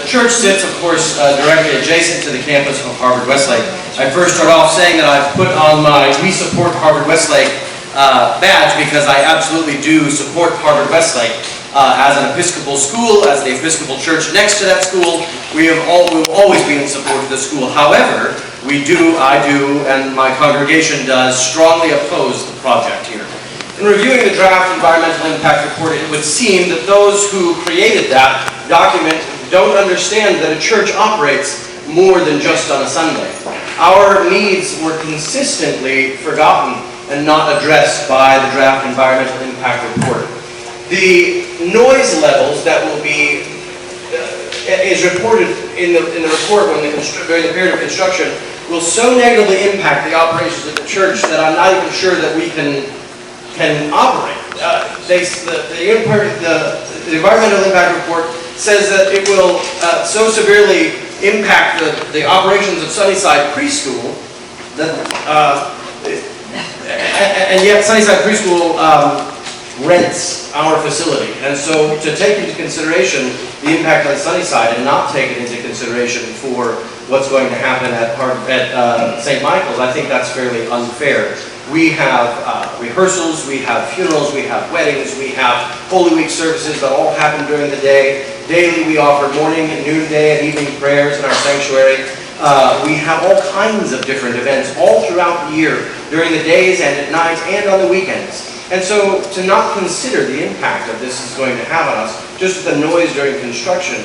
church sits, of course, directly adjacent to the campus of Harvard-Westlake. I first start off saying that I've put on my We Support Harvard-Westlake badge because I absolutely do support Harvard-Westlake. As an Episcopal school, as the Episcopal church next to that school, we've always been in support of the school. However, I do, and my congregation does, strongly oppose the project here. In reviewing the draft environmental impact report, it would seem that those who created that document don't understand that a church operates more than just on a Sunday. Our needs were consistently forgotten and not addressed by the draft environmental impact report. The noise levels that will be is reported in the report during the period of construction will so negatively impact the operations of the church that I'm not even sure that we can operate. The environmental impact report says that it will so severely impact the operations of Sunnyside Preschool that, and yet Sunnyside Preschool rents our facility. And so to take into consideration the impact on Sunnyside and not take it into consideration for what's going to happen at St. Michael's, I think that's fairly unfair. We have rehearsals, we have funerals, we have weddings, we have Holy Week services that all happen during the day. Daily we offer morning, noonday, and evening prayers in our sanctuary. We have all kinds of different events all throughout the year, during the days and at night and on the weekends. And so to not consider the impact of this is going to have on us, just with the noise during construction,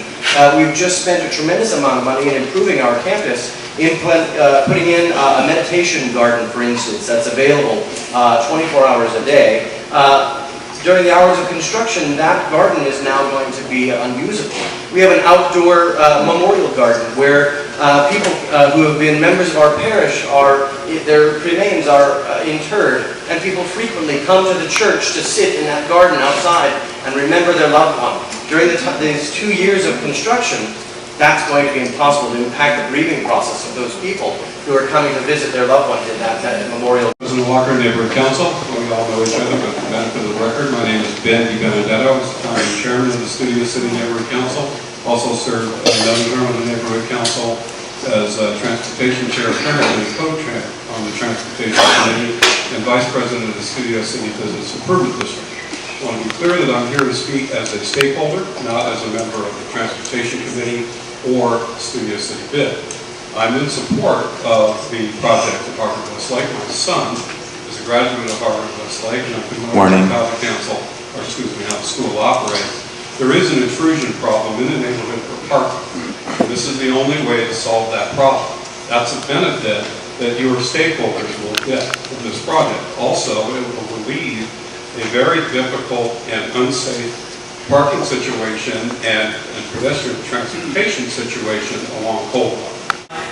we've just spent a tremendous amount of money in improving our campus, putting in a meditation garden, for instance, that's available 24 hours a day. During the hours of construction, that garden is now going to be unusable. We have an outdoor memorial garden where people who have been members of our parish, their remains are interred, and people frequently come to the church to sit in that garden outside and remember their loved one. During these 2 years of construction, that's going to be impossible to impact the grieving process of those people who are coming to visit their loved ones in that memorial. President Walker, Neighborhood Council, we all know each other, but for the benefit of the record, my name is Ben DiBenedetto. I'm chairman of the Studio City Neighborhood Council. Also served another term on the Neighborhood Council as Transportation Chair, apparently co-chair on the Transportation Committee, and Vice President of the Studio City Business Improvement District. I want to be clear that I'm here to speak as a stakeholder, not as a member of the Transportation Committee or Studio City Bid. I'm in support of the project at Harvard-Westlake. My son is a graduate of Harvard-Westlake, and I'm familiar with how the council, or excuse me, how the school operates. There is an intrusion problem in the neighborhood for parking. And this is the only way to solve that problem. That's a benefit that your stakeholders will get from this project. Also, it will relieve a very difficult and unsafe parking situation and pedestrian transportation situation along Coldwater.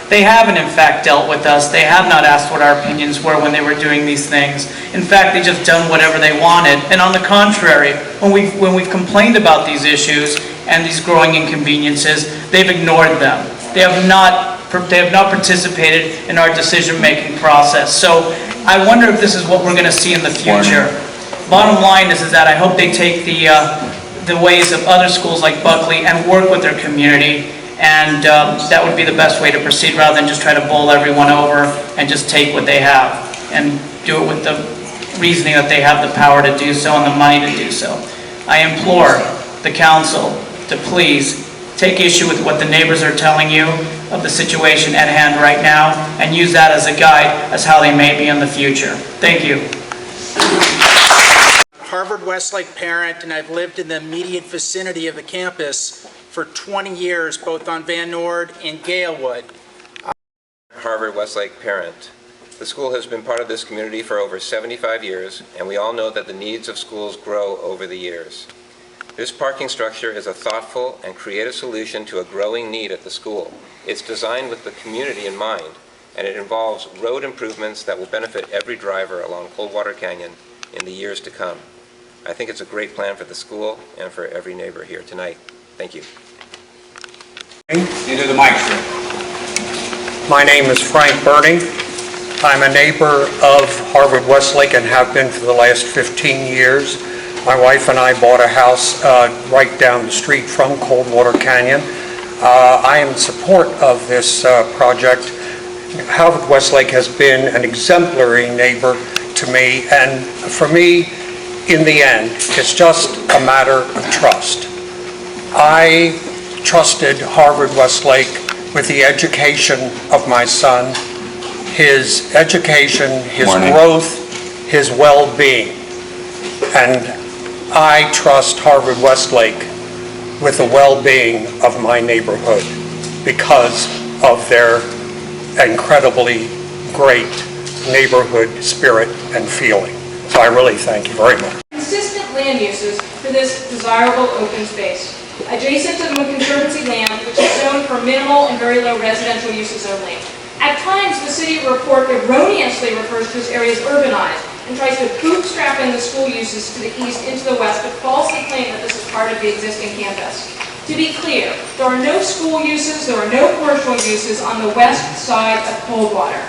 They haven't, in fact, dealt with us. They have not asked what our opinions were when they were doing these things. In fact, they just done whatever they wanted. And on the contrary, when we've complained about these issues and these growing inconveniences, they've ignored them. They have not participated in our decision-making process. So I wonder if this is what we're going to see in the future. Bottom line is that I hope they take the ways of other schools like Buckley and work with their community. And that would be the best way to proceed rather than just try to bowl everyone over and just take what they have and do it with the reasoning that they have the power to do so and the money to do so. I implore the council to please take issue with what the neighbors are telling you of the situation at hand right now and use that as a guide as how they may be in the future. Thank you. Harvard-Westlake parent, and I've lived in the immediate vicinity of the campus for 20 years, both on Van Nord and Galewood. Harvard-Westlake parent. The school has been part of this community for over 75 years, and we all know that the needs of schools grow over the years. This parking structure is a thoughtful and creative solution to a growing need at the school. It's designed with the community in mind, and it involves road improvements that will benefit every driver along Coldwater Canyon in the years to come. I think it's a great plan for the school and for every neighbor here tonight. Thank you. Into the mic, sir. My name is Frank Burney. I'm a neighbor of Harvard-Westlake and have been for the last 15 years. My wife and I bought a house right down the street from Coldwater Canyon. I am in support of this project. Harvard-Westlake has been an exemplary neighbor to me, and for me, in the end, it's just a matter of trust. I trusted Harvard-Westlake with the education of my son, his education, his growth, his well-being. And I trust Harvard-Westlake with the well-being of my neighborhood because of their incredibly great neighborhood spirit and feeling. So I really thank you very much. Consistent land uses for this desirable open space, adjacent to the Conservancy land, which is zoned for minimal and very low residential uses only. At times, the city report erroneously refers to this area as urbanized and tries to bootstrap in the school uses to the east into the west, but falsely claim that this is part of the existing campus. To be clear, there are no school uses, there are no commercial uses on the west side of Coldwater.